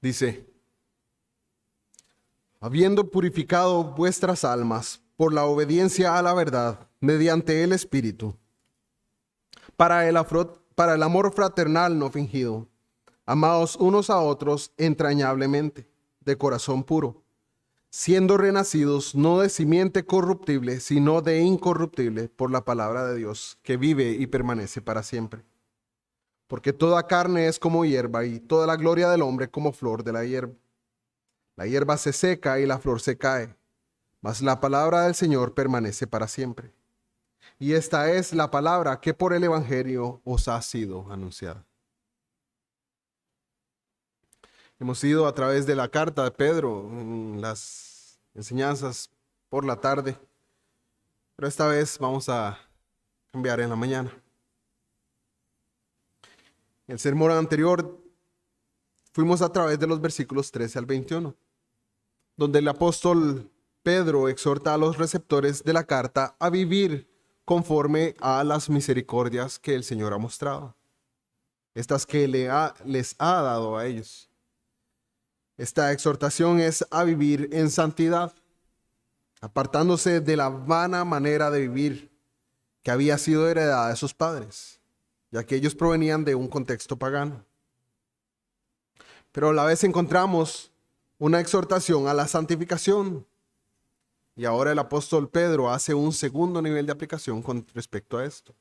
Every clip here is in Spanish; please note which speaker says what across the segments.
Speaker 1: Dice: habiendo purificado vuestras almas por la obediencia a la verdad, mediante el Espíritu, para el amor fraternal no fingido, amaos unos a otros entrañablemente, de corazón puro, siendo renacidos no de simiente corruptible, sino de incorruptible, por la palabra de Dios, que vive y permanece para siempre. Porque toda carne es como hierba, y toda la gloria del hombre como flor de la hierba. La hierba se seca y la flor se cae, mas la palabra del Señor permanece para siempre. Y esta es la palabra que por el Evangelio os ha sido anunciada. Hemos ido a través de la carta de Pedro, en las enseñanzas por la tarde, pero esta vez vamos a cambiar en la mañana. En el sermón anterior fuimos a través de los versículos 13 al 21, donde el apóstol Pedro exhorta a los receptores de la carta a vivir conforme a las misericordias que el Señor ha mostrado, estas que les ha dado a ellos. Esta exhortación es a vivir en santidad, apartándose de la vana manera de vivir que había sido heredada de sus padres, ya que ellos provenían de un contexto pagano. Pero a la vez encontramos una exhortación a la santificación. Y ahora el apóstol Pedro hace un segundo nivel de aplicación con respecto a esto.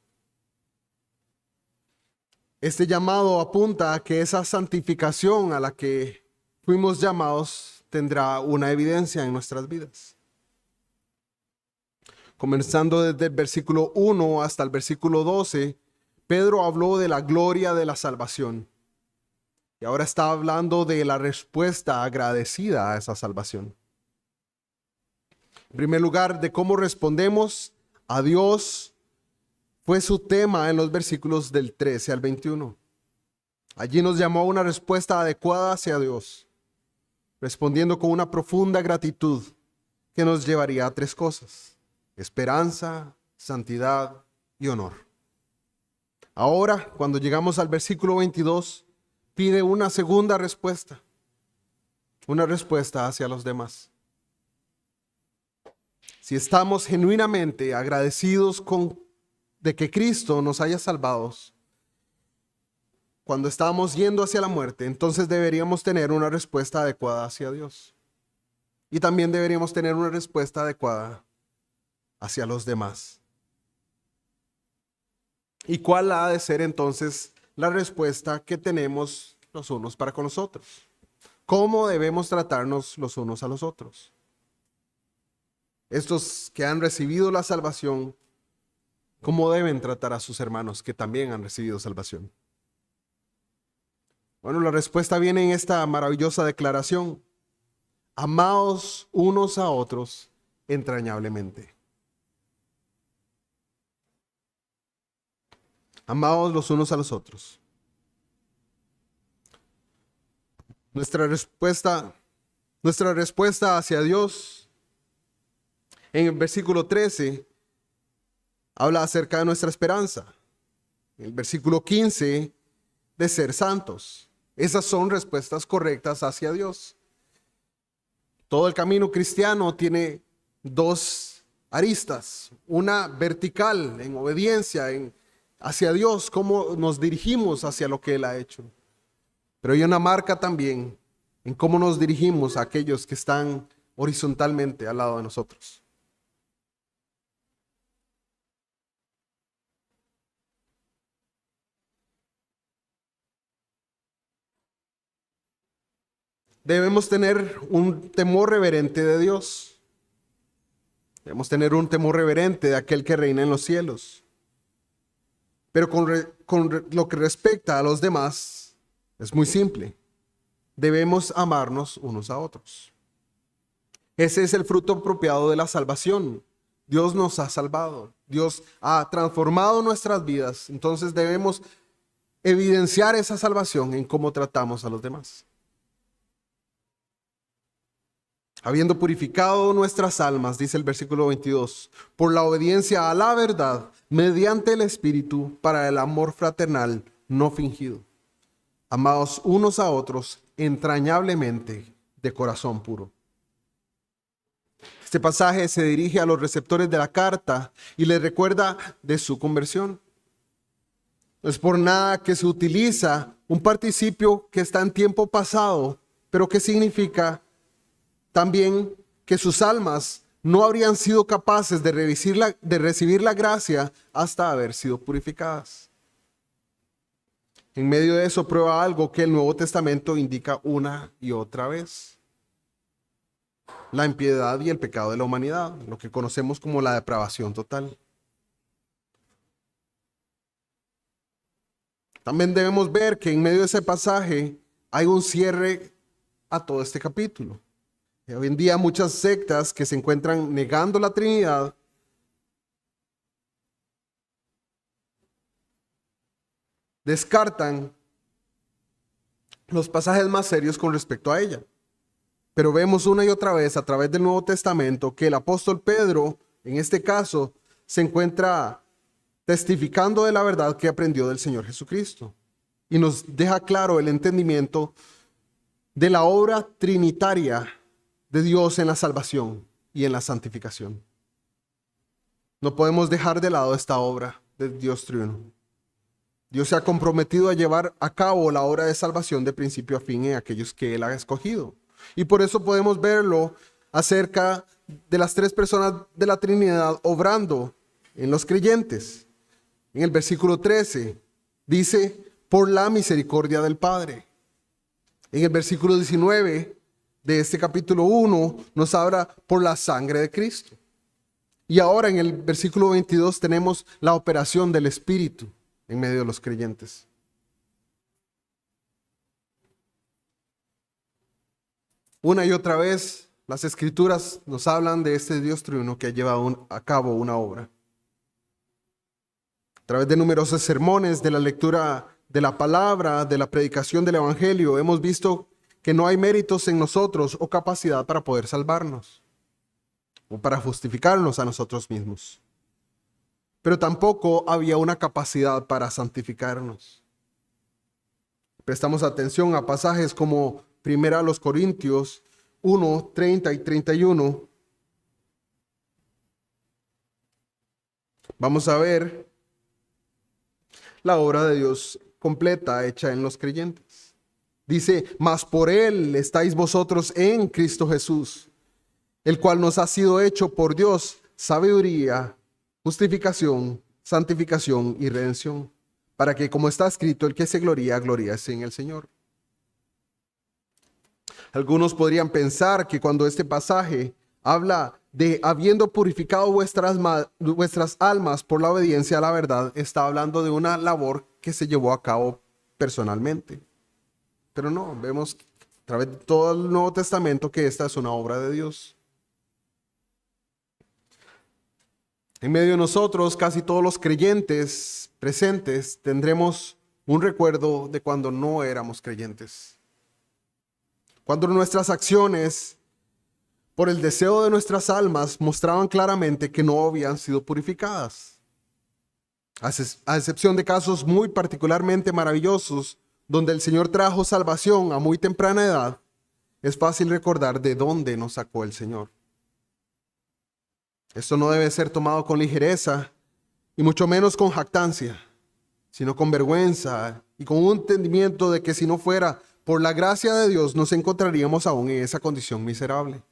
Speaker 1: Este llamado apunta a que esa santificación a la que fuimos llamados tendrá una evidencia en nuestras vidas. Comenzando desde el versículo 1 hasta el versículo 12, Pedro habló de la gloria de la salvación. Y ahora está hablando de la respuesta agradecida a esa salvación. En primer lugar, de cómo respondemos a Dios fue su tema en los versículos del 13 al 21. Allí nos llamó a una respuesta adecuada hacia Dios, respondiendo con una profunda gratitud que nos llevaría a tres cosas: esperanza, santidad y honor. Ahora, cuando llegamos al versículo 22, pide una segunda respuesta, una respuesta hacia los demás. Si estamos genuinamente agradecidos de que Cristo nos haya salvado cuando estábamos yendo hacia la muerte, entonces deberíamos tener una respuesta adecuada hacia Dios. Y también deberíamos tener una respuesta adecuada hacia los demás. ¿Y cuál ha de ser entonces la respuesta que tenemos los unos para con los otros? ¿Cómo debemos tratarnos los unos a los otros? Estos que han recibido la salvación, ¿cómo deben tratar a sus hermanos que también han recibido salvación? Bueno, la respuesta viene en esta maravillosa declaración: amaos unos a otros entrañablemente. Amaos los unos a los otros. Nuestra respuesta hacia Dios en el versículo 13 habla acerca de nuestra esperanza. En el versículo 15, de ser santos. Esas son respuestas correctas hacia Dios. Todo el camino cristiano tiene dos aristas. Una vertical, en obediencia hacia Dios, cómo nos dirigimos hacia lo que Él ha hecho. Pero hay una marca también en cómo nos dirigimos a aquellos que están horizontalmente al lado de nosotros. Debemos tener un temor reverente de Dios. Debemos tener un temor reverente de aquel que reina en los cielos. Pero con lo que respecta a los demás, es muy simple. Debemos amarnos unos a otros. Ese es el fruto apropiado de la salvación. Dios nos ha salvado. Dios ha transformado nuestras vidas. Entonces debemos evidenciar esa salvación en cómo tratamos a los demás. Habiendo purificado nuestras almas, dice el versículo 22, por la obediencia a la verdad, mediante el Espíritu, para el amor fraternal no fingido. Amados unos a otros entrañablemente de corazón puro. Este pasaje se dirige a los receptores de la carta y les recuerda de su conversión. No es por nada que se utiliza un participio que está en tiempo pasado, pero que significa también que sus almas no habrían sido capaces de recibir la gracia hasta haber sido purificadas. En medio de eso prueba algo que el Nuevo Testamento indica una y otra vez: la impiedad y el pecado de la humanidad, lo que conocemos como la depravación total. También debemos ver que en medio de ese pasaje hay un cierre a todo este capítulo. Hoy en día muchas sectas que se encuentran negando la Trinidad descartan los pasajes más serios con respecto a ella. Pero vemos una y otra vez a través del Nuevo Testamento que el apóstol Pedro, en este caso, se encuentra testificando de la verdad que aprendió del Señor Jesucristo. Y nos deja claro el entendimiento de la obra trinitaria de Dios en la salvación y en la santificación. No podemos dejar de lado esta obra de Dios triuno. Dios se ha comprometido a llevar a cabo la obra de salvación de principio a fin en aquellos que Él ha escogido. Y por eso podemos verlo acerca de las tres personas de la Trinidad obrando en los creyentes. En el versículo 13 dice: por la misericordia del Padre. En el versículo 19 de este capítulo 1 nos habla por la sangre de Cristo. Y ahora en el versículo 22 tenemos la operación del Espíritu en medio de los creyentes. Una y otra vez las Escrituras nos hablan de este Dios triuno que ha llevado a cabo una obra. A través de numerosos sermones, de la lectura de la palabra, de la predicación del Evangelio, hemos visto que no hay méritos en nosotros o capacidad para poder salvarnos o para justificarnos a nosotros mismos. Pero tampoco había una capacidad para santificarnos. Prestamos atención a pasajes como 1 Corintios 1, 30 y 31. Vamos a ver la obra de Dios completa hecha en los creyentes. Dice: mas por Él estáis vosotros en Cristo Jesús, el cual nos ha sido hecho por Dios sabiduría, justificación, santificación y redención, para que, como está escrito, el que se gloría, gloríese en el Señor. Algunos podrían pensar que cuando este pasaje habla de habiendo purificado vuestras almas por la obediencia a la verdad, está hablando de una labor que se llevó a cabo personalmente. Pero no, vemos a través de todo el Nuevo Testamento que esta es una obra de Dios. En medio de nosotros, casi todos los creyentes presentes tendremos un recuerdo de cuando no éramos creyentes. Cuando nuestras acciones, por el deseo de nuestras almas, mostraban claramente que no habían sido purificadas. A excepción de casos muy particularmente maravillosos, donde el Señor trajo salvación a muy temprana edad, es fácil recordar de dónde nos sacó el Señor. Esto no debe ser tomado con ligereza y mucho menos con jactancia, sino con vergüenza y con un entendimiento de que si no fuera por la gracia de Dios nos encontraríamos aún en esa condición miserable.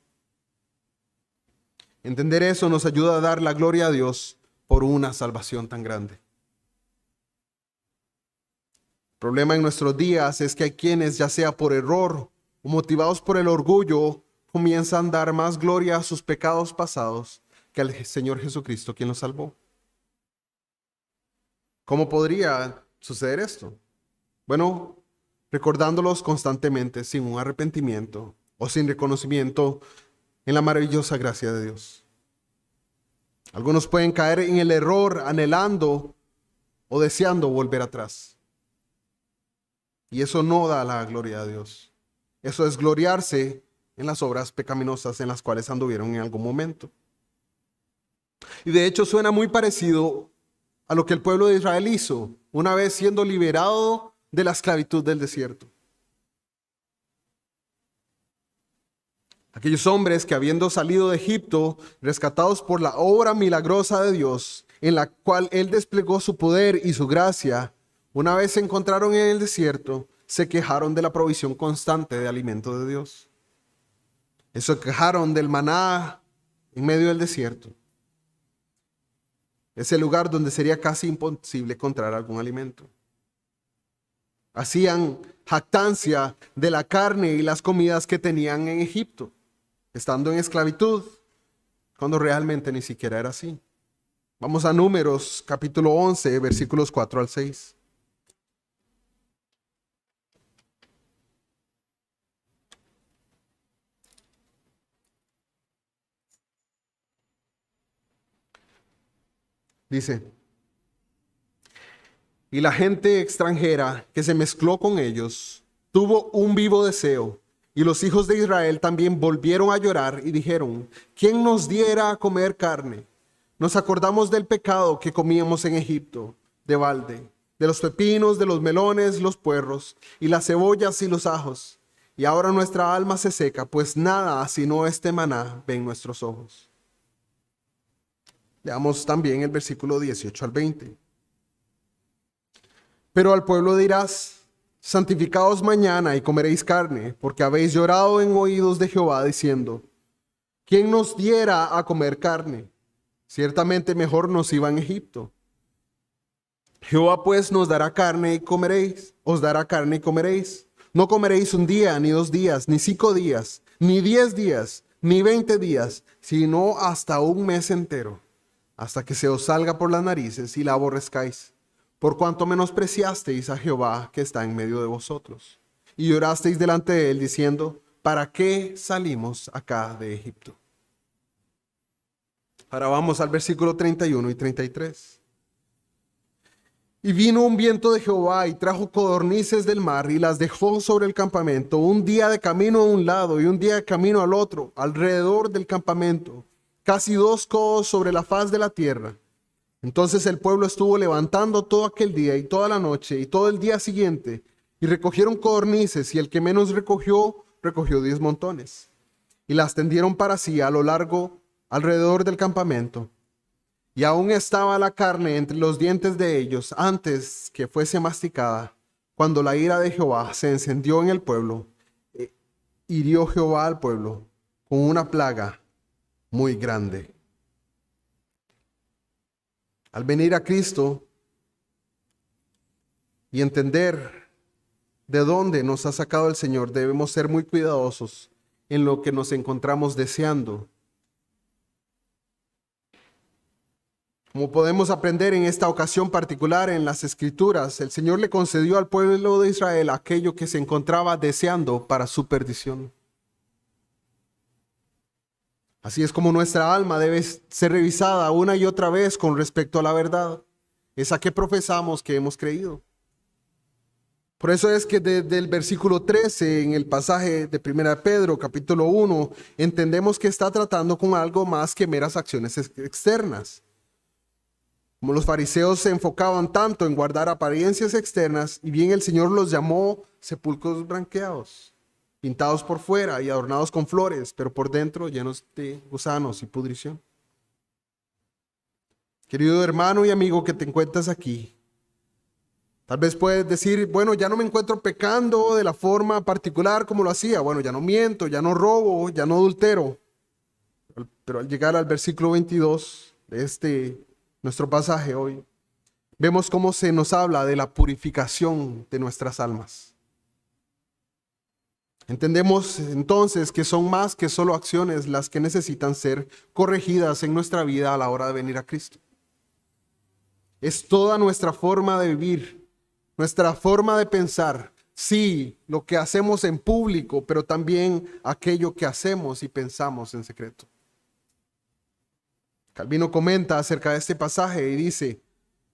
Speaker 1: Entender eso nos ayuda a dar la gloria a Dios por una salvación tan grande. El problema en nuestros días es que hay quienes, ya sea por error o motivados por el orgullo, comienzan a dar más gloria a sus pecados pasados que al Señor Jesucristo, quien los salvó. ¿Cómo podría suceder esto? Bueno, recordándolos constantemente sin un arrepentimiento o sin reconocimiento en la maravillosa gracia de Dios. Algunos pueden caer en el error anhelando o deseando volver atrás. Y eso no da la gloria a Dios. Eso es gloriarse en las obras pecaminosas en las cuales anduvieron en algún momento. Y de hecho suena muy parecido a lo que el pueblo de Israel hizo una vez siendo liberado de la esclavitud del desierto. Aquellos hombres que habiendo salido de Egipto, rescatados por la obra milagrosa de Dios, en la cual Él desplegó su poder y su gracia, una vez se encontraron en el desierto, se quejaron de la provisión constante de alimento de Dios. Se quejaron del maná en medio del desierto. Ese lugar donde sería casi imposible encontrar algún alimento. Hacían jactancia de la carne y las comidas que tenían en Egipto, estando en esclavitud, cuando realmente ni siquiera era así. Vamos a Números, capítulo 11, versículos 4 al 6. Dice: y la gente extranjera que se mezcló con ellos tuvo un vivo deseo, y los hijos de Israel también volvieron a llorar y dijeron: ¿quién nos diera a comer carne? Nos acordamos del pecado que comíamos en Egipto, de balde, de los pepinos, de los melones, los puerros, y las cebollas y los ajos. Y ahora nuestra alma se seca, pues nada sino este maná ven nuestros ojos. Leamos también el versículo 18 al 20. Pero al pueblo dirás: santificaos mañana y comeréis carne, porque habéis llorado en oídos de Jehová, diciendo: ¿quién nos diera a comer carne? Ciertamente mejor nos iba en Egipto. Jehová pues nos dará carne y comeréis, os dará carne y comeréis. No comeréis un día, ni 2 días, ni 5 días, ni 10 días, ni 20 días, sino hasta un mes entero, hasta que se os salga por las narices y la aborrezcáis, por cuanto menospreciasteis a Jehová que está en medio de vosotros, y llorasteis delante de él diciendo: ¿para qué salimos acá de Egipto? Ahora vamos al versículo 31 y 33. Y vino un viento de Jehová y trajo codornices del mar y las dejó sobre el campamento, un día de camino a un lado y un día de camino al otro, alrededor del campamento, casi 2 codos sobre la faz de la tierra. Entonces el pueblo estuvo levantando todo aquel día y toda la noche y todo el día siguiente, y recogieron codornices, y el que menos recogió 10 montones. Y las tendieron para sí a lo largo, alrededor del campamento. Y aún estaba la carne entre los dientes de ellos antes que fuese masticada, cuando la ira de Jehová se encendió en el pueblo. Hirió Jehová al pueblo con una plaga muy grande. Al venir a Cristo y entender de dónde nos ha sacado el Señor, debemos ser muy cuidadosos en lo que nos encontramos deseando. Como podemos aprender en esta ocasión particular en las Escrituras, el Señor le concedió al pueblo de Israel aquello que se encontraba deseando para su perdición. Así es como nuestra alma debe ser revisada una y otra vez con respecto a la verdad, esa que profesamos que hemos creído. Por eso es que desde el versículo 13 en el pasaje de 1 Pedro capítulo 1 entendemos que está tratando con algo más que meras acciones externas. Como los fariseos se enfocaban tanto en guardar apariencias externas, y bien el Señor los llamó sepulcros blanqueados, pintados por fuera y adornados con flores, pero por dentro llenos de gusanos y pudrición. Querido hermano y amigo que te encuentras aquí, tal vez puedes decir: bueno, ya no me encuentro pecando de la forma particular como lo hacía. Bueno, ya no miento, ya no robo, ya no adultero. Pero al llegar al versículo 22 de nuestro pasaje hoy, vemos cómo se nos habla de la purificación de nuestras almas. Entendemos entonces que son más que solo acciones las que necesitan ser corregidas en nuestra vida a la hora de venir a Cristo. Es toda nuestra forma de vivir, nuestra forma de pensar. Sí, lo que hacemos en público, pero también aquello que hacemos y pensamos en secreto. Calvino comenta acerca de este pasaje y dice: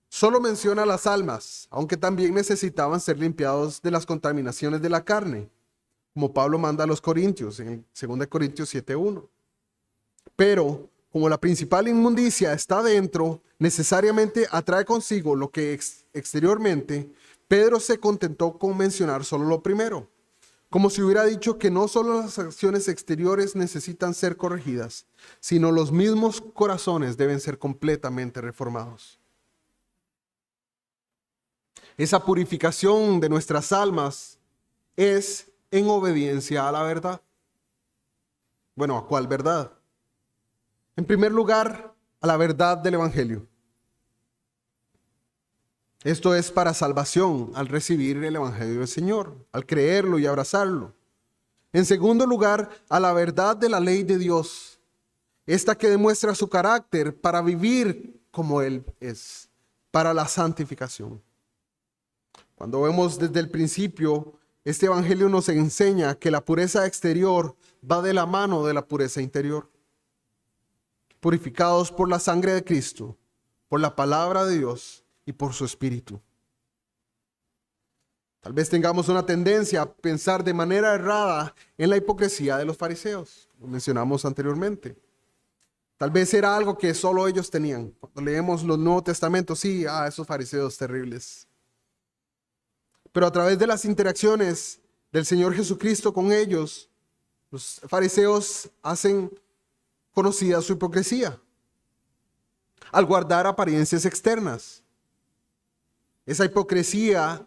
Speaker 1: solo menciona las almas, aunque también necesitaban ser limpiados de las contaminaciones de la carne, como Pablo manda a los Corintios en 2 Corintios 7:1. Pero como la principal inmundicia está dentro, necesariamente atrae consigo lo que exteriormente. Pedro se contentó con mencionar solo lo primero, Como si hubiera dicho que no solo las acciones exteriores necesitan ser corregidas, sino los mismos corazones deben ser completamente reformados. Esa purificación de nuestras almas es en obediencia a la verdad. Bueno, ¿a cuál verdad? En primer lugar, a la verdad del Evangelio. Esto es para salvación al recibir el Evangelio del Señor, al creerlo y abrazarlo. En segundo lugar, a la verdad de la ley de Dios, esta que demuestra su carácter para vivir como Él es, para la santificación. Cuando vemos desde el principio, este Evangelio nos enseña que la pureza exterior va de la mano de la pureza interior. Purificados por la sangre de Cristo, por la palabra de Dios y por su Espíritu. Tal vez tengamos una tendencia a pensar de manera errada en la hipocresía de los fariseos, como mencionamos anteriormente. Tal vez era algo que solo ellos tenían. Cuando leemos los Nuevos Testamentos, sí, esos fariseos terribles. Pero a través de las interacciones del Señor Jesucristo con ellos, los fariseos hacen conocida su hipocresía al guardar apariencias externas. Esa hipocresía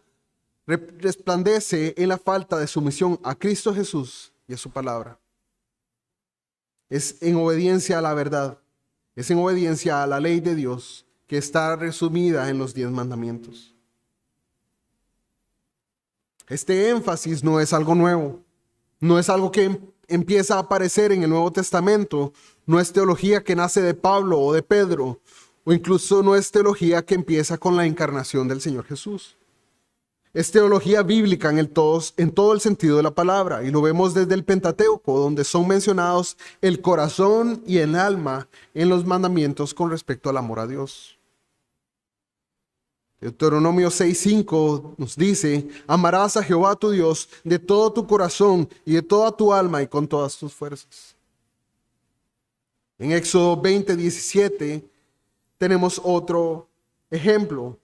Speaker 1: resplandece en la falta de sumisión a Cristo Jesús y a su palabra. Es en obediencia a la verdad, es en obediencia a la ley de Dios que está resumida en los 10 mandamientos. Este énfasis no es algo nuevo, no es algo que empieza a aparecer en el Nuevo Testamento, no es teología que nace de Pablo o de Pedro, o incluso no es teología que empieza con la encarnación del Señor Jesús. Es teología bíblica en todo el sentido de la palabra, y lo vemos desde el Pentateuco, donde son mencionados el corazón y el alma en los mandamientos con respecto al amor a Dios. Deuteronomio 6:5 nos dice: amarás a Jehová tu Dios de todo tu corazón y de toda tu alma y con todas tus fuerzas. En Éxodo 20:17 tenemos otro ejemplo.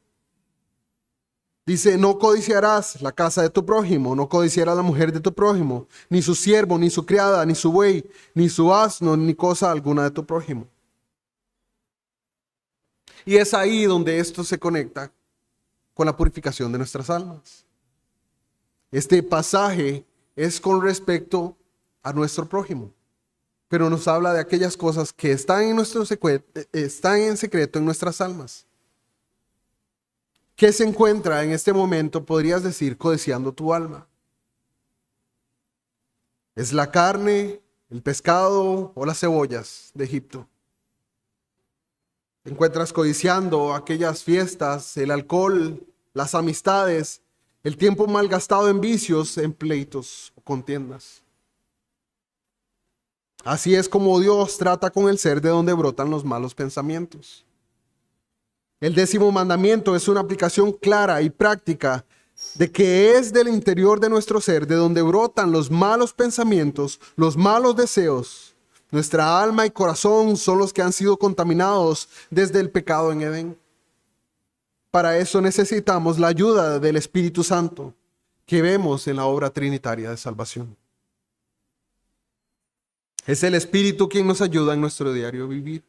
Speaker 1: Dice: no codiciarás la casa de tu prójimo, no codiciarás la mujer de tu prójimo, ni su siervo, ni su criada, ni su buey, ni su asno, ni cosa alguna de tu prójimo. Y es ahí donde esto se conecta con la purificación de nuestras almas. Este pasaje es con respecto a nuestro prójimo, pero nos habla de aquellas cosas que están en secreto en nuestras almas. ¿Qué se encuentra en este momento, podrías decir, codiciando tu alma? ¿Es la carne, el pescado o las cebollas de Egipto? ¿Te encuentras codiciando aquellas fiestas, el alcohol, las amistades, el tiempo malgastado en vicios, en pleitos o contiendas? Así es como Dios trata con el ser de donde brotan los malos pensamientos. El 10º mandamiento es una aplicación clara y práctica de que es del interior de nuestro ser de donde brotan los malos pensamientos, los malos deseos. Nuestra alma y corazón son los que han sido contaminados desde el pecado en Edén. Para eso necesitamos la ayuda del Espíritu Santo que vemos en la obra trinitaria de salvación. Es el Espíritu quien nos ayuda en nuestro diario vivir,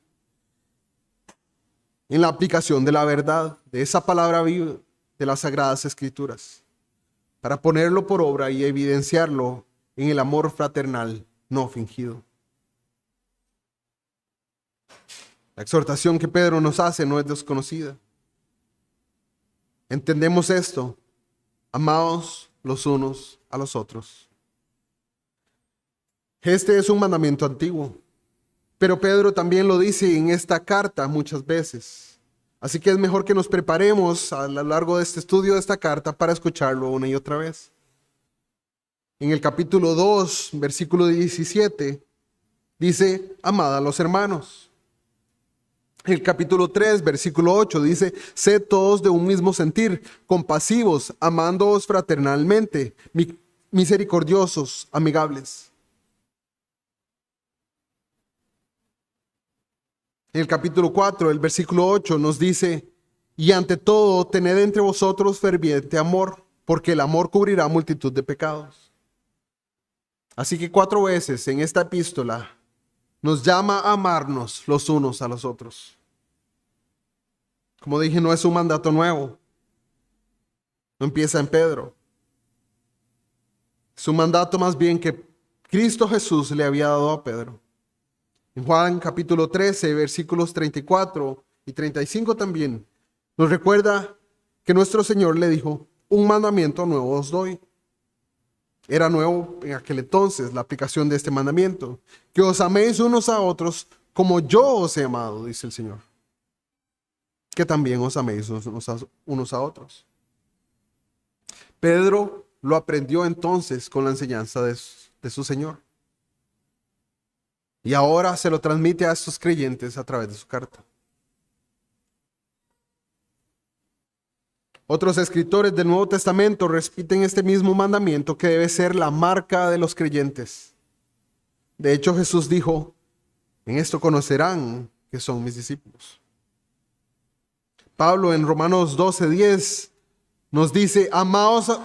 Speaker 1: en la aplicación de la verdad, de esa palabra viva, de las Sagradas Escrituras, para ponerlo por obra y evidenciarlo en el amor fraternal no fingido. La exhortación que Pedro nos hace no es desconocida. Entendemos esto: amaos los unos a los otros. Este es un mandamiento antiguo, pero Pedro también lo dice en esta carta muchas veces. Así que es mejor que nos preparemos a lo largo de este estudio de esta carta para escucharlo una y otra vez. En el capítulo 2, versículo 17, dice: amad a los hermanos. El capítulo 3, versículo 8 dice: sed todos de un mismo sentir, compasivos, amándoos fraternalmente, misericordiosos, amigables. En el capítulo 4, el versículo 8 nos dice: y ante todo, tened entre vosotros ferviente amor, porque el amor cubrirá multitud de pecados. Así que 4 veces en esta epístola nos llama a amarnos los unos a los otros. Como dije, no es un mandato nuevo. No empieza en Pedro. Es un mandato más bien que Cristo Jesús le había dado a Pedro. En Juan capítulo 13, versículos 34 y 35 también, nos recuerda que nuestro Señor le dijo: un mandamiento nuevo os doy. Era nuevo en aquel entonces la aplicación de este mandamiento: que os améis unos a otros como yo os he amado, dice el Señor. Que también os améis unos a otros. Pedro lo aprendió entonces con la enseñanza de su Señor. Y ahora se lo transmite a estos creyentes a través de su carta. Otros escritores del Nuevo Testamento repiten este mismo mandamiento que debe ser la marca de los creyentes. De hecho, Jesús dijo: en esto conocerán que son mis discípulos. Pablo en Romanos 12:10 nos dice: amaos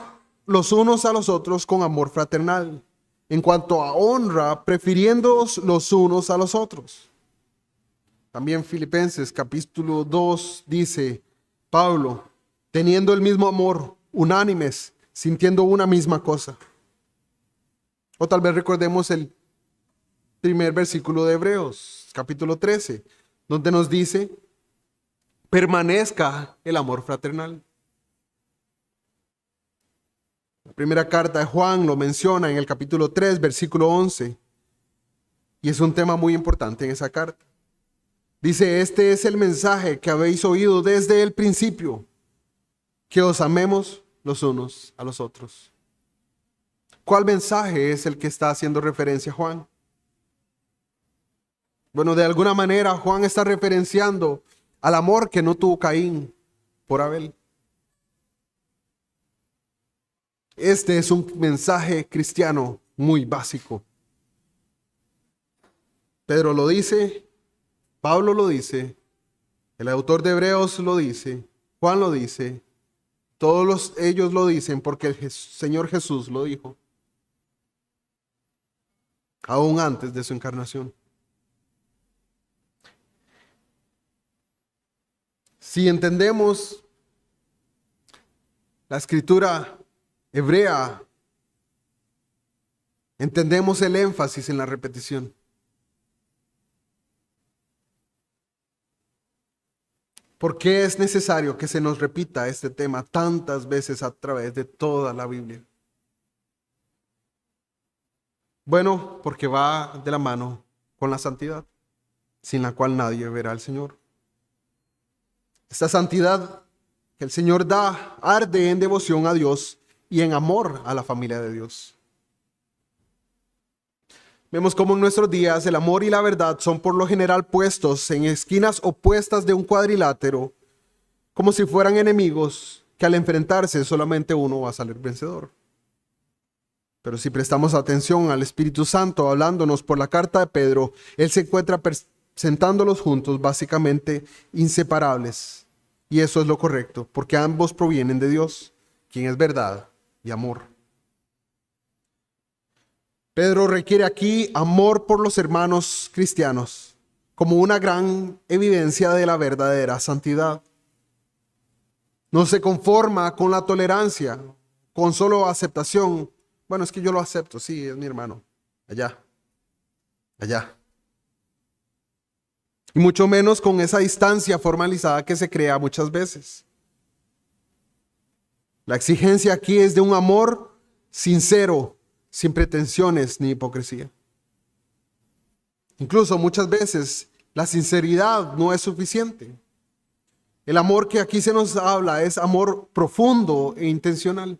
Speaker 1: los unos a los otros con amor fraternal, en cuanto a honra, prefiriéndoos los unos a los otros. También Filipenses capítulo 2 dice Pablo: teniendo el mismo amor, unánimes, sintiendo una misma cosa. O tal vez recordemos el primer versículo de Hebreos, capítulo 13, donde nos dice: permanezca el amor fraternal. La primera carta de Juan lo menciona en el capítulo 3, versículo 11. Y es un tema muy importante en esa carta. Dice: este es el mensaje que habéis oído desde el principio, que os amemos los unos a los otros. ¿Cuál mensaje es el que está haciendo referencia Juan? Bueno, de alguna manera Juan está referenciando al amor que no tuvo Caín por Abel. Este es un mensaje cristiano muy básico. Pedro lo dice, Pablo lo dice, el autor de Hebreos lo dice, Juan lo dice, todos ellos lo dicen porque el Señor Jesús lo dijo, aún antes de su encarnación. Si entendemos la escritura hebrea, entendemos el énfasis en la repetición. ¿Por qué es necesario que se nos repita este tema tantas veces a través de toda la Biblia? Bueno, porque va de la mano con la santidad, sin la cual nadie verá al Señor. Esta santidad que el Señor da arde en devoción a Dios y en amor a la familia de Dios. Vemos cómo en nuestros días el amor y la verdad son por lo general puestos en esquinas opuestas de un cuadrilátero, como si fueran enemigos que al enfrentarse solamente uno va a salir vencedor. Pero si prestamos atención al Espíritu Santo hablándonos por la carta de Pedro, Él se encuentra presentándolos juntos, básicamente inseparables. Y eso es lo correcto, porque ambos provienen de Dios, quien es verdad y amor. Pedro requiere aquí amor por los hermanos cristianos como una gran evidencia de la verdadera santidad. No se conforma con la tolerancia, con solo aceptación. Bueno, es que yo lo acepto, sí, es mi hermano. Allá. Y mucho menos con esa distancia formalizada que se crea muchas veces. La exigencia aquí es de un amor sincero, sin pretensiones ni hipocresía. Incluso muchas veces la sinceridad no es suficiente. El amor que aquí se nos habla es amor profundo e intencional.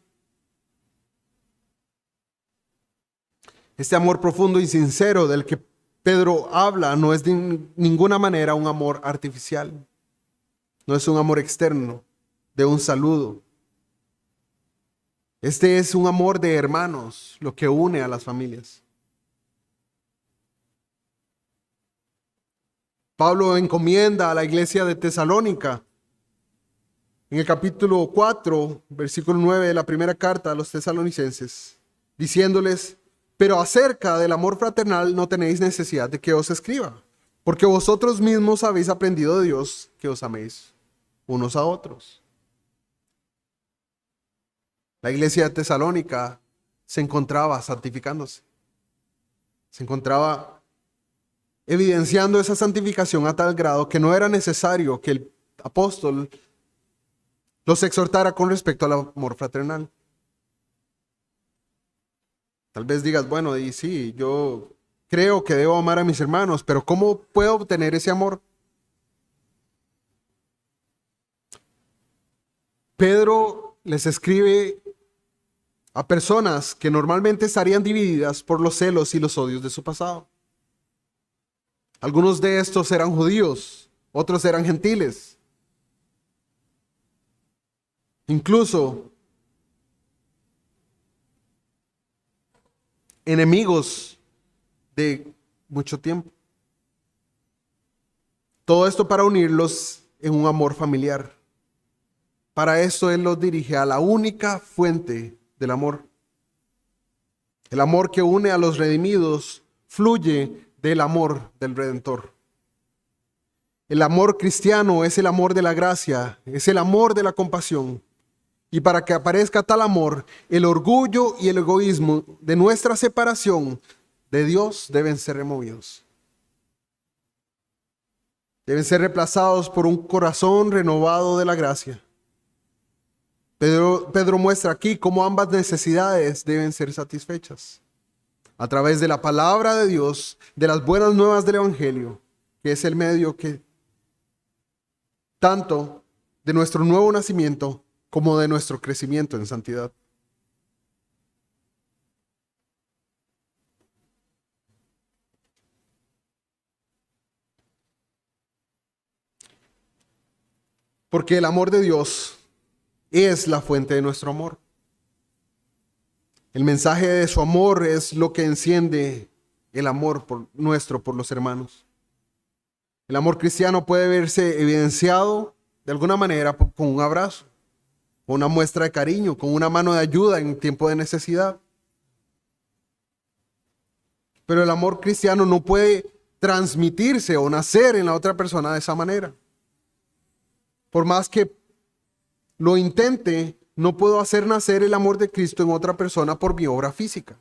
Speaker 1: Este amor profundo y sincero del que Pedro habla no es de ninguna manera un amor artificial. No es un amor externo, de un saludo. Este es un amor de hermanos, lo que une a las familias. Pablo encomienda a la iglesia de Tesalónica en el capítulo 4, versículo 9 de la primera carta a los tesalonicenses, diciéndoles Pero acerca del amor fraternal no tenéis necesidad de que os escriba, porque vosotros mismos habéis aprendido de Dios que os améis unos a otros. La iglesia de Tesalónica se encontraba santificándose. Se encontraba evidenciando esa santificación a tal grado que no era necesario que el apóstol los exhortara con respecto al amor fraternal. Tal vez digas, bueno, y sí, yo creo que debo amar a mis hermanos, pero ¿cómo puedo obtener ese amor? Pedro les escribe a personas que normalmente estarían divididas por los celos y los odios de su pasado. Algunos de estos eran judíos, otros eran gentiles. Incluso enemigos de mucho tiempo. Todo esto para unirlos en un amor familiar. Para esto Él los dirige a la única fuente del amor. El amor que une a los redimidos fluye del amor del Redentor. El amor cristiano es el amor de la gracia, es el amor de la compasión. Y para que aparezca tal amor, el orgullo y el egoísmo de nuestra separación de Dios deben ser removidos. Deben ser reemplazados por un corazón renovado de la gracia. Pedro muestra aquí cómo ambas necesidades deben ser satisfechas a través de la palabra de Dios, de las buenas nuevas del Evangelio, que es el medio que tanto de nuestro nuevo nacimiento como de nuestro crecimiento en santidad. Porque el amor de Dios es la fuente de nuestro amor. El mensaje de su amor es lo que enciende el amor nuestro por los hermanos. El amor cristiano puede verse evidenciado de alguna manera con un abrazo, con una muestra de cariño, con una mano de ayuda en tiempo de necesidad. Pero el amor cristiano no puede transmitirse o nacer en la otra persona de esa manera. Por más que lo intente, no puedo hacer nacer el amor de Cristo en otra persona por mi obra física.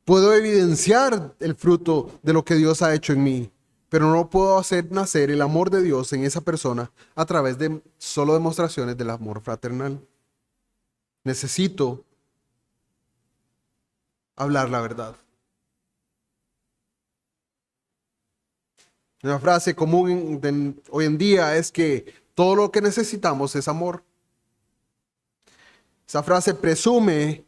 Speaker 1: Puedo evidenciar el fruto de lo que Dios ha hecho en mí, pero no puedo hacer nacer el amor de Dios en esa persona a través de solo demostraciones del amor fraternal. Necesito hablar la verdad. Una frase común hoy en día es que todo lo que necesitamos es amor. Esa frase presume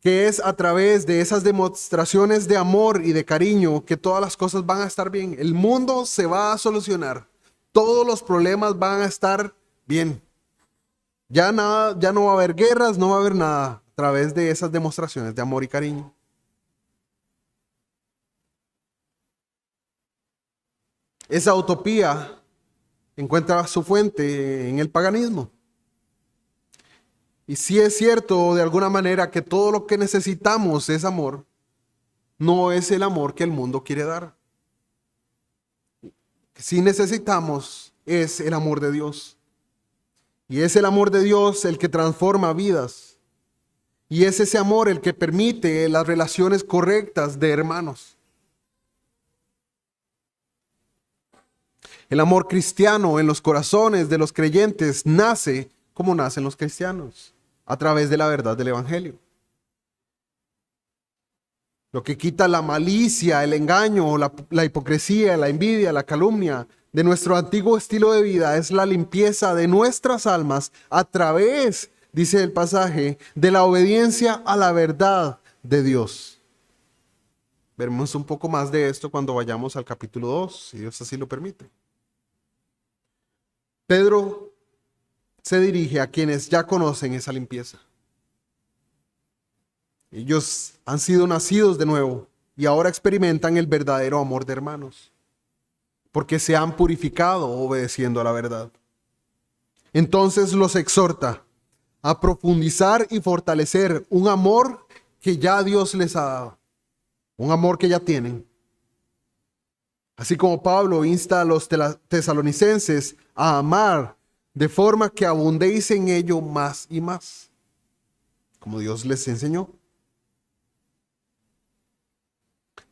Speaker 1: que es a través de esas demostraciones de amor y de cariño que todas las cosas van a estar bien. El mundo se va a solucionar. Todos los problemas van a estar bien. Ya no va a haber guerras, no va a haber nada a través de esas demostraciones de amor y cariño. Esa utopía encuentra su fuente en el paganismo. Y sí es cierto de alguna manera que todo lo que necesitamos es amor, no es el amor que el mundo quiere dar. Lo que sí necesitamos es el amor de Dios. Y es el amor de Dios el que transforma vidas. Y es ese amor el que permite las relaciones correctas de hermanos. El amor cristiano en los corazones de los creyentes nace como nacen los cristianos, a través de la verdad del Evangelio. Lo que quita la malicia, el engaño, la hipocresía, la envidia, la calumnia de nuestro antiguo estilo de vida es la limpieza de nuestras almas a través, dice el pasaje, de la obediencia a la verdad de Dios. Veremos un poco más de esto cuando vayamos al capítulo 2, si Dios así lo permite. Pedro se dirige a quienes ya conocen esa limpieza. Ellos han sido nacidos de nuevo y ahora experimentan el verdadero amor de hermanos, porque se han purificado obedeciendo a la verdad. Entonces los exhorta a profundizar y fortalecer un amor que ya Dios les ha dado, un amor que ya tienen. Así como Pablo insta a los tesalonicenses a amar de forma que abundéis en ello más y más, como Dios les enseñó.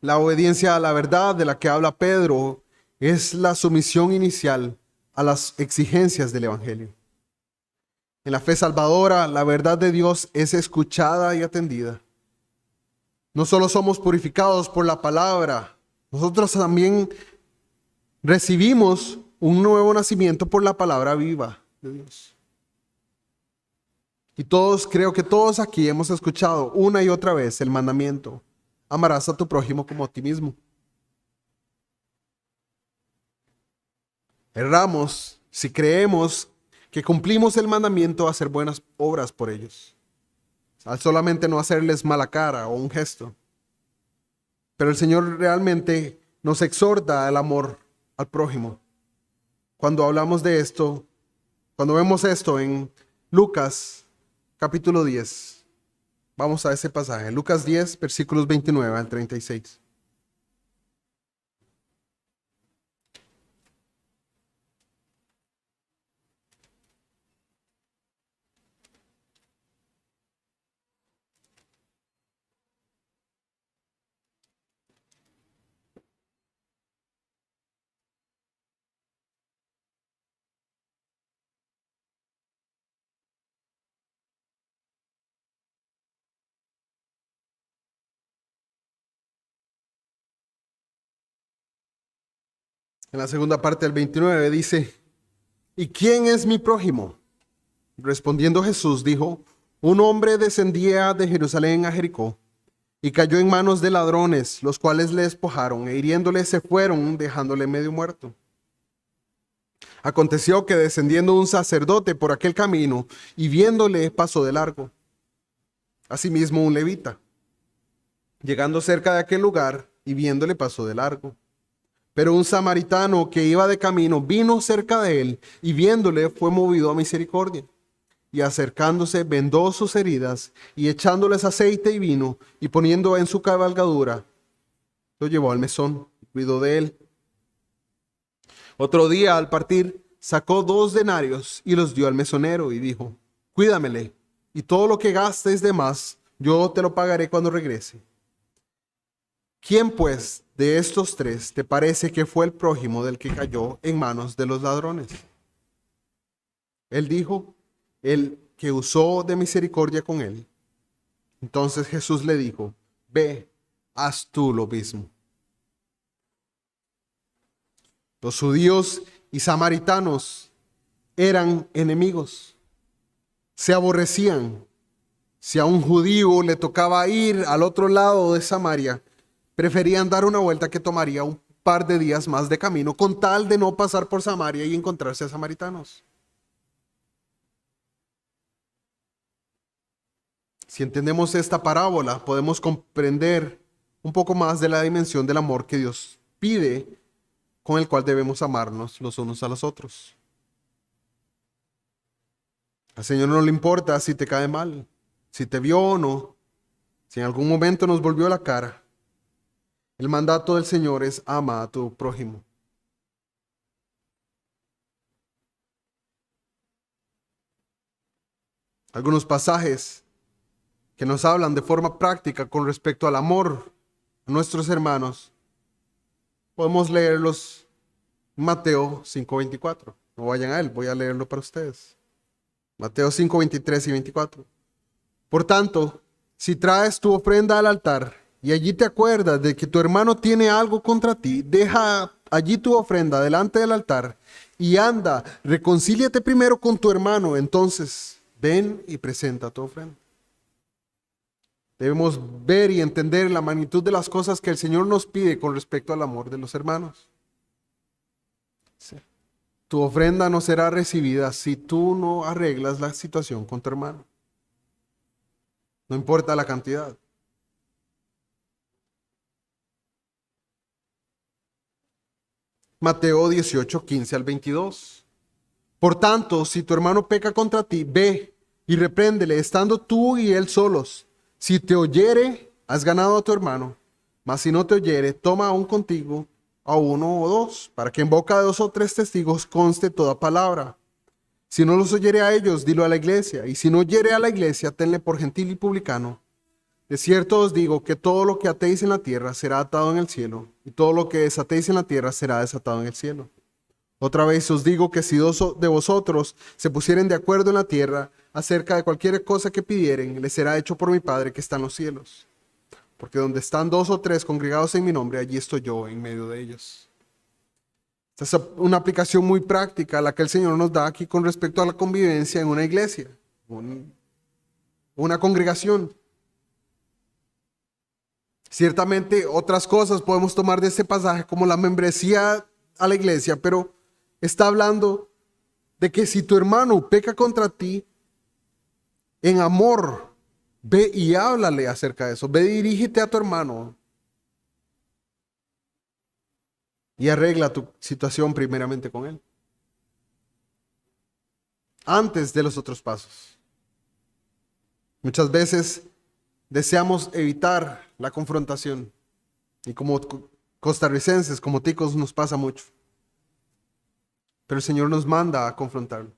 Speaker 1: La obediencia a la verdad de la que habla Pedro es la sumisión inicial a las exigencias del Evangelio. En la fe salvadora, la verdad de Dios es escuchada y atendida. No solo somos purificados por la palabra, nosotros también recibimos un nuevo nacimiento por la palabra viva de Dios. Y creo que todos aquí hemos escuchado una y otra vez el mandamiento: amarás a tu prójimo como a ti mismo. Erramos si creemos que cumplimos el mandamiento a hacer buenas obras por ellos, al solamente no hacerles mala cara o un gesto. Pero el Señor realmente nos exhorta al amor al prójimo. Cuando hablamos de esto, cuando vemos esto en Lucas capítulo 10, vamos a ese pasaje, Lucas 10, versículos 29 al 36. En la segunda parte del 29 dice: ¿y quién es mi prójimo? Respondiendo Jesús dijo: un hombre descendía de Jerusalén a Jericó y cayó en manos de ladrones, los cuales le despojaron e hiriéndole se fueron, dejándole medio muerto. Aconteció que descendiendo un sacerdote por aquel camino y viéndole pasó de largo. Asimismo un levita, llegando cerca de aquel lugar y viéndole pasó de largo. Pero un samaritano que iba de camino vino cerca de él y viéndole fue movido a misericordia. Y acercándose vendó sus heridas y echándoles aceite y vino y poniendo en su cabalgadura, lo llevó al mesón y cuidó de él. Otro día al partir sacó 2 denarios y los dio al mesonero y dijo: cuídamele, y todo lo que gastes de más yo te lo pagaré cuando regrese. ¿Quién pues de estos 3 te parece que fue el prójimo del que cayó en manos de los ladrones? Él dijo: el que usó de misericordia con él. Entonces Jesús le dijo: ve, haz tú lo mismo. Los judíos y samaritanos eran enemigos, se aborrecían. Si a un judío le tocaba ir al otro lado de Samaria, preferían dar una vuelta que tomaría un par de días más de camino, con tal de no pasar por Samaria y encontrarse a samaritanos. Si entendemos esta parábola, podemos comprender un poco más de la dimensión del amor que Dios pide, con el cual debemos amarnos los unos a los otros. Al Señor no le importa si te cae mal, si te vio o no, si en algún momento nos volvió la cara. El mandato del Señor es: ama a tu prójimo. Algunos pasajes que nos hablan de forma práctica con respecto al amor a nuestros hermanos, podemos leerlos en Mateo 5:24. No vayan a él, voy a leerlo para ustedes. Mateo 5:23 y 24. Por tanto, si traes tu ofrenda al altar y allí te acuerdas de que tu hermano tiene algo contra ti, deja allí tu ofrenda delante del altar y anda, reconcíliate primero con tu hermano, entonces ven y presenta tu ofrenda. Debemos ver y entender la magnitud de las cosas que el Señor nos pide con respecto al amor de los hermanos. Sí. Tu ofrenda no será recibida si tú no arreglas la situación con tu hermano. No importa la cantidad. Mateo 18:15 al 22. Por tanto, si tu hermano peca contra ti, ve y repréndele, estando tú y él solos. Si te oyere, has ganado a tu hermano, mas si no te oyere, toma aún contigo a uno o dos, para que en boca de 2 o 3 testigos conste toda palabra. Si no los oyere a ellos, dilo a la iglesia, y si no oyere a la iglesia, tenle por gentil y publicano. De cierto os digo que todo lo que atéis en la tierra será atado en el cielo, y todo lo que desatéis en la tierra será desatado en el cielo. Otra vez os digo que si 2 de vosotros se pusieren de acuerdo en la tierra acerca de cualquier cosa que pidieren, les será hecho por mi Padre que está en los cielos. Porque donde están 2 o 3 congregados en mi nombre, allí estoy yo en medio de ellos. Esta es una aplicación muy práctica la que el Señor nos da aquí con respecto a la convivencia en una iglesia, una congregación. Ciertamente otras cosas podemos tomar de este pasaje como la membresía a la iglesia, pero está hablando de que si tu hermano peca contra ti, en amor, ve y háblale acerca de eso. Ve, dirígete a tu hermano y arregla tu situación primeramente con él, antes de los otros pasos. Muchas veces deseamos evitar la confrontación y como costarricenses, como ticos, nos pasa mucho. Pero el Señor nos manda a confrontarlo.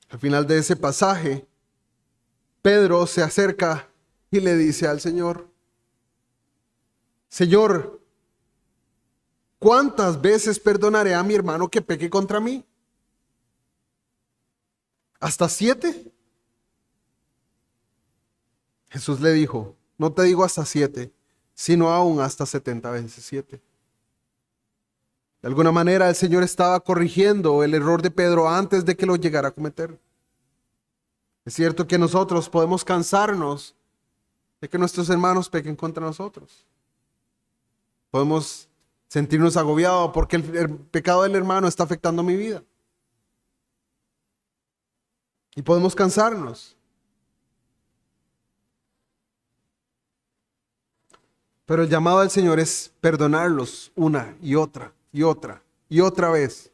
Speaker 1: Al final de ese pasaje, Pedro se acerca y le dice al Señor: Señor, ¿cuántas veces perdonaré a mi hermano que peque contra mí? ¿Hasta 7? Jesús le dijo: no te digo hasta 7, sino aún hasta 70 veces 7. De alguna manera el Señor estaba corrigiendo el error de Pedro antes de que lo llegara a cometer. Es cierto que nosotros podemos cansarnos de que nuestros hermanos pequen contra nosotros. Podemos sentirnos agobiados porque el pecado del hermano está afectando mi vida. Y podemos cansarnos. Pero el llamado del Señor es perdonarlos una y otra y otra y otra vez,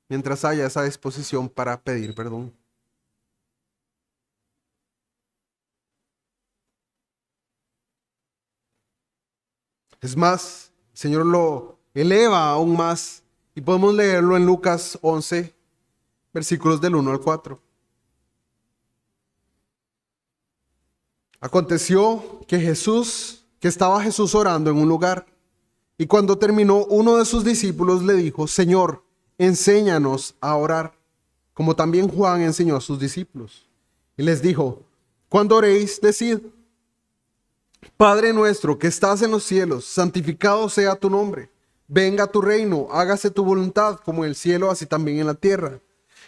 Speaker 1: mientras haya esa disposición para pedir perdón. Es más, el Señor lo eleva aún más y podemos leerlo en Lucas 11, versículos del 1 al 4. Aconteció que estaba Jesús orando en un lugar, y cuando terminó, uno de sus discípulos le dijo: Señor, enséñanos a orar, como también Juan enseñó a sus discípulos. Y les dijo: cuando oréis, decid: Padre nuestro que estás en los cielos, santificado sea tu nombre. Venga tu reino, hágase tu voluntad, como en el cielo, así también en la tierra.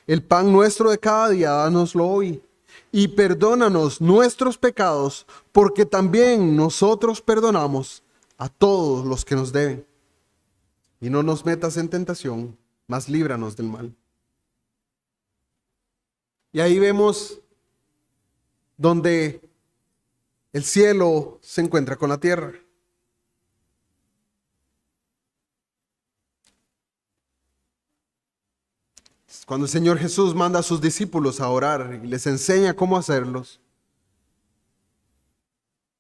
Speaker 1: El pan nuestro de cada día, dánoslo hoy. Y perdónanos nuestros pecados, porque también nosotros perdonamos a todos los que nos deben. Y no nos metas en tentación, mas líbranos del mal. Y ahí vemos donde el cielo se encuentra con la tierra. Cuando el Señor Jesús manda a sus discípulos a orar y les enseña cómo hacerlos,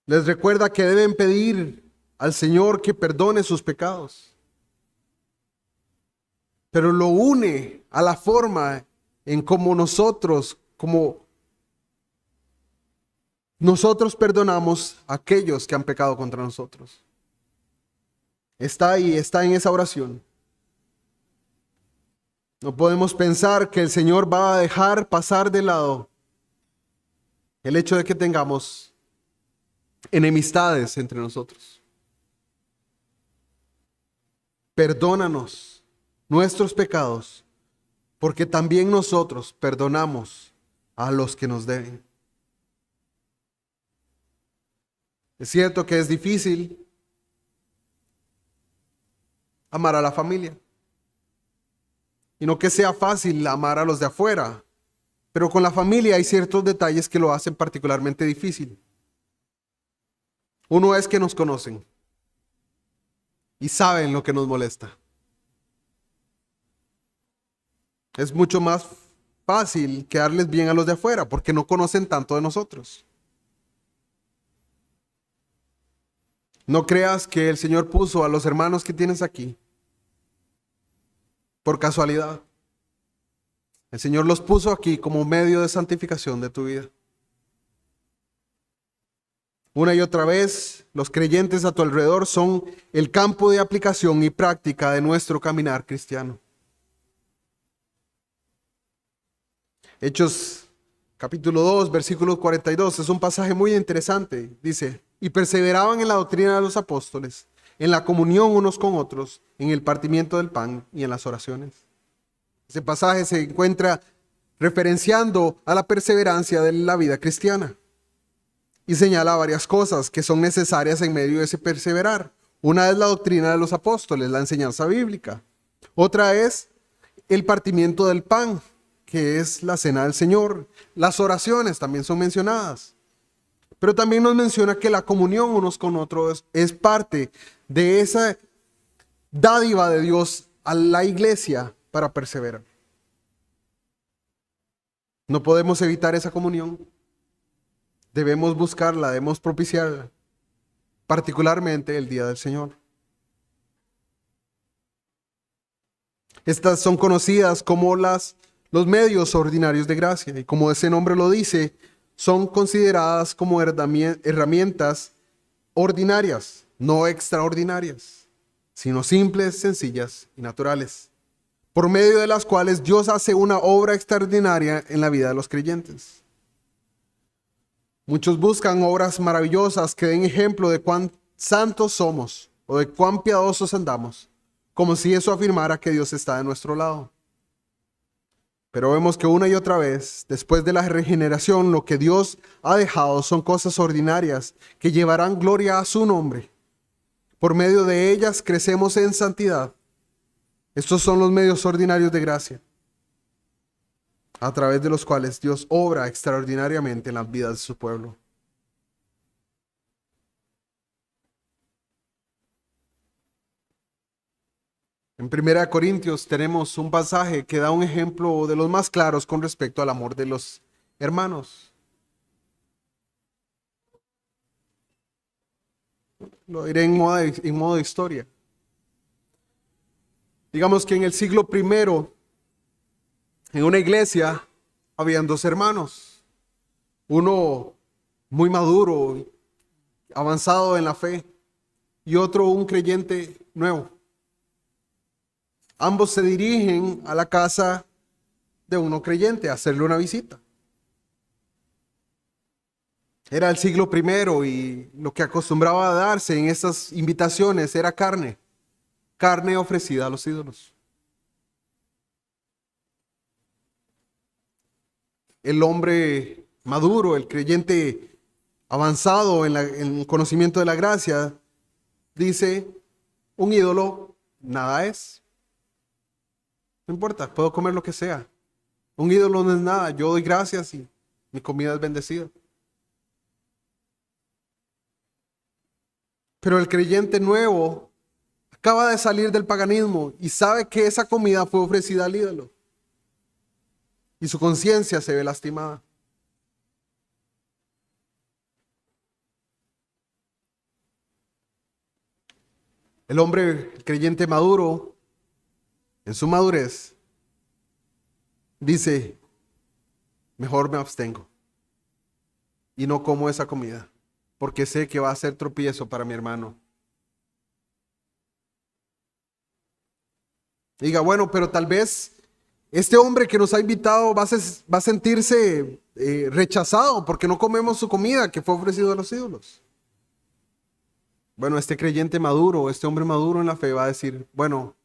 Speaker 1: les recuerda que deben pedir al Señor que perdone sus pecados. Pero lo une a la forma en cómo nosotros perdonamos a aquellos que han pecado contra nosotros. Está ahí, está en esa oración. No podemos pensar que el Señor va a dejar pasar de lado el hecho de que tengamos enemistades entre nosotros. Perdónanos nuestros pecados, porque también nosotros perdonamos a los que nos deben. Es cierto que es difícil amar a la familia. Y no que sea fácil amar a los de afuera, pero con la familia hay ciertos detalles que lo hacen particularmente difícil. Uno es que nos conocen y saben lo que nos molesta. Es mucho más fácil quedarles bien a los de afuera porque no conocen tanto de nosotros. No creas que el Señor puso a los hermanos que tienes aquí por casualidad. El Señor los puso aquí como medio de santificación de tu vida. Una y otra vez, los creyentes a tu alrededor son el campo de aplicación y práctica de nuestro caminar cristiano. Hechos capítulo 2, versículo 42, es un pasaje muy interesante. Dice, y perseveraban en la doctrina de los apóstoles, en la comunión unos con otros, en el partimiento del pan y en las oraciones. Ese pasaje se encuentra referenciando a la perseverancia de la vida cristiana y señala varias cosas que son necesarias en medio de ese perseverar. Una es la doctrina de los apóstoles, la enseñanza bíblica. Otra es el partimiento del pan, que es la cena del Señor. Las oraciones también son mencionadas. Pero también nos menciona que la comunión unos con otros es parte de esa dádiva de Dios a la iglesia para perseverar. No podemos evitar esa comunión. Debemos buscarla, debemos propiciarla, particularmente el día del Señor. Estas son conocidas como los medios ordinarios de gracia, y como ese nombre lo dice, son consideradas como herramientas ordinarias, no extraordinarias, sino simples, sencillas y naturales, por medio de las cuales Dios hace una obra extraordinaria en la vida de los creyentes. Muchos buscan obras maravillosas que den ejemplo de cuán santos somos o de cuán piadosos andamos, como si eso afirmara que Dios está de nuestro lado. Pero vemos que una y otra vez, después de la regeneración, lo que Dios ha dejado son cosas ordinarias que llevarán gloria a su nombre. Por medio de ellas crecemos en santidad. Estos son los medios ordinarios de gracia, a través de los cuales Dios obra extraordinariamente en las vidas de su pueblo. En 1 Corintios tenemos un pasaje que da un ejemplo de los más claros con respecto al amor de los hermanos. Lo diré en modo de historia. Digamos que en el siglo I, en una iglesia, habían dos hermanos. Uno muy maduro, avanzado en la fe, y otro un creyente nuevo. Ambos se dirigen a la casa de uno creyente a hacerle una visita. Era el siglo I y lo que acostumbraba a darse en estas invitaciones era carne ofrecida a los ídolos. El hombre maduro, el creyente avanzado en el conocimiento de la gracia, dice, un ídolo nada es. No importa, puedo comer lo que sea. Un ídolo no es nada, yo doy gracias y mi comida es bendecida. Pero el creyente nuevo acaba de salir del paganismo y sabe que esa comida fue ofrecida al ídolo. Y su conciencia se ve lastimada. El hombre, el creyente maduro, en su madurez, dice, mejor me abstengo y no como esa comida, porque sé que va a ser tropiezo para mi hermano. Diga, bueno, pero tal vez este hombre que nos ha invitado va a sentirse rechazado porque no comemos su comida que fue ofrecida a los ídolos. Bueno, este creyente maduro, este hombre maduro en la fe va a decir, bueno,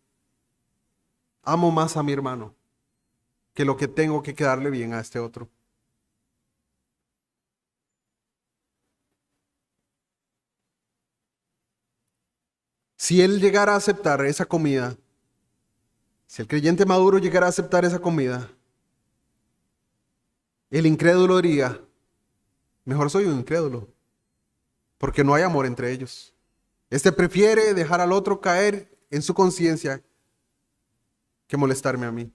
Speaker 1: amo más a mi hermano que lo que tengo que quedarle bien a este otro. Si él llegara a aceptar esa comida, si el creyente maduro llegara a aceptar esa comida, el incrédulo diría, mejor soy un incrédulo, porque no hay amor entre ellos. Este prefiere dejar al otro caer en su conciencia que molestarme a mí.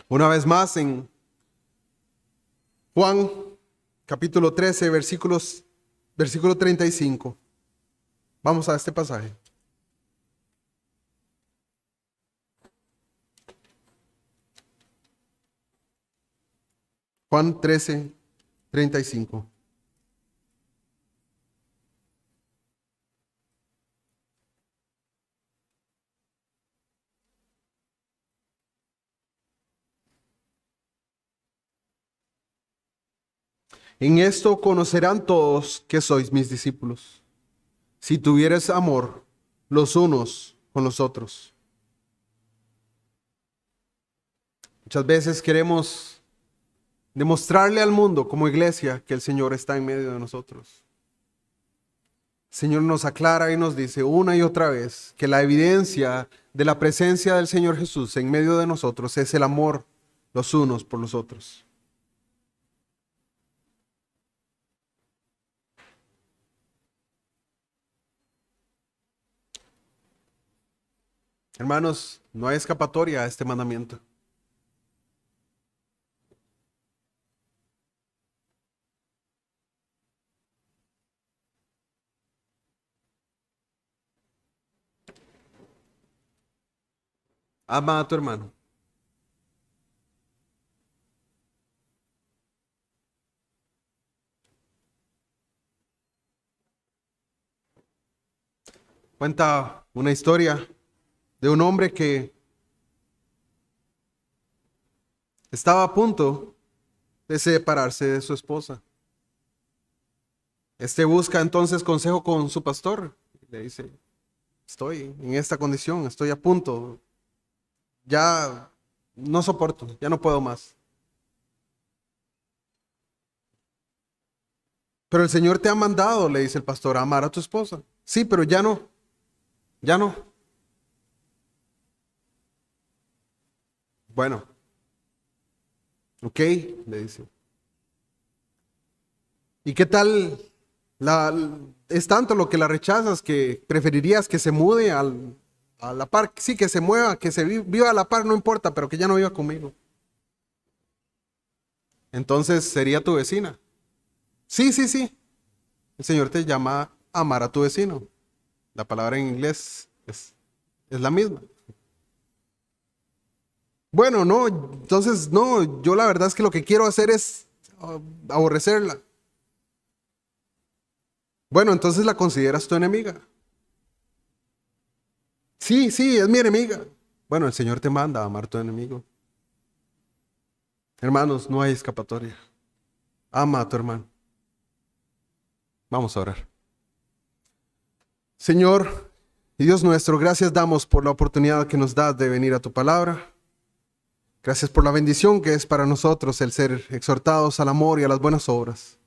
Speaker 1: Una vez más en Juan capítulo 13, versículo 35. Vamos a este pasaje. Juan 13, 35. En esto conocerán todos que sois mis discípulos, si tuvieres amor los unos con los otros. Muchas veces queremos demostrarle al mundo como iglesia que el Señor está en medio de nosotros. El Señor nos aclara y nos dice una y otra vez que la evidencia de la presencia del Señor Jesús en medio de nosotros es el amor los unos por los otros. Hermanos, no hay escapatoria a este mandamiento. Ama a tu hermano. Cuenta una historia de un hombre que estaba a punto de separarse de su esposa. Este busca entonces consejo con su pastor. Le dice, estoy en esta condición, estoy a punto, ya no soporto, ya no puedo más. Pero el Señor te ha mandado, le dice el pastor, a amar a tu esposa. Sí, pero ya no, ya no. Bueno, ok, le dice. ¿Y qué tal? Es tanto lo que la rechazas que preferirías que se mude a la par. Sí, que se mueva, que se viva a la par, no importa, pero que ya no viva conmigo. Entonces sería tu vecina. Sí, sí, sí. El Señor te llama a amar a tu vecino. La palabra en inglés es la misma. Bueno, no, entonces no, yo la verdad es que lo que quiero hacer es aborrecerla. Bueno, entonces la consideras tu enemiga. Sí, sí, es mi enemiga. Bueno, el Señor te manda a amar a tu enemigo. Hermanos, no hay escapatoria. Ama a tu hermano. Vamos a orar. Señor y Dios nuestro, gracias damos por la oportunidad que nos das de venir a tu palabra. Gracias por la bendición que es para nosotros el ser exhortados al amor y a las buenas obras,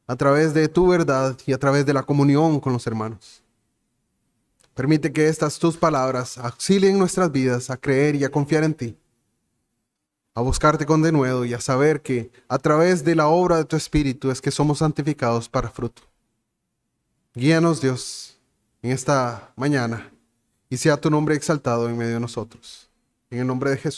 Speaker 1: a través de tu verdad y a través de la comunión con los hermanos. Permite que estas tus palabras auxilien nuestras vidas a creer y a confiar en ti, a buscarte con denuedo y a saber que a través de la obra de tu Espíritu es que somos santificados para fruto. Guíanos, Dios, en esta mañana y sea tu nombre exaltado en medio de nosotros. En el nombre de Jesús.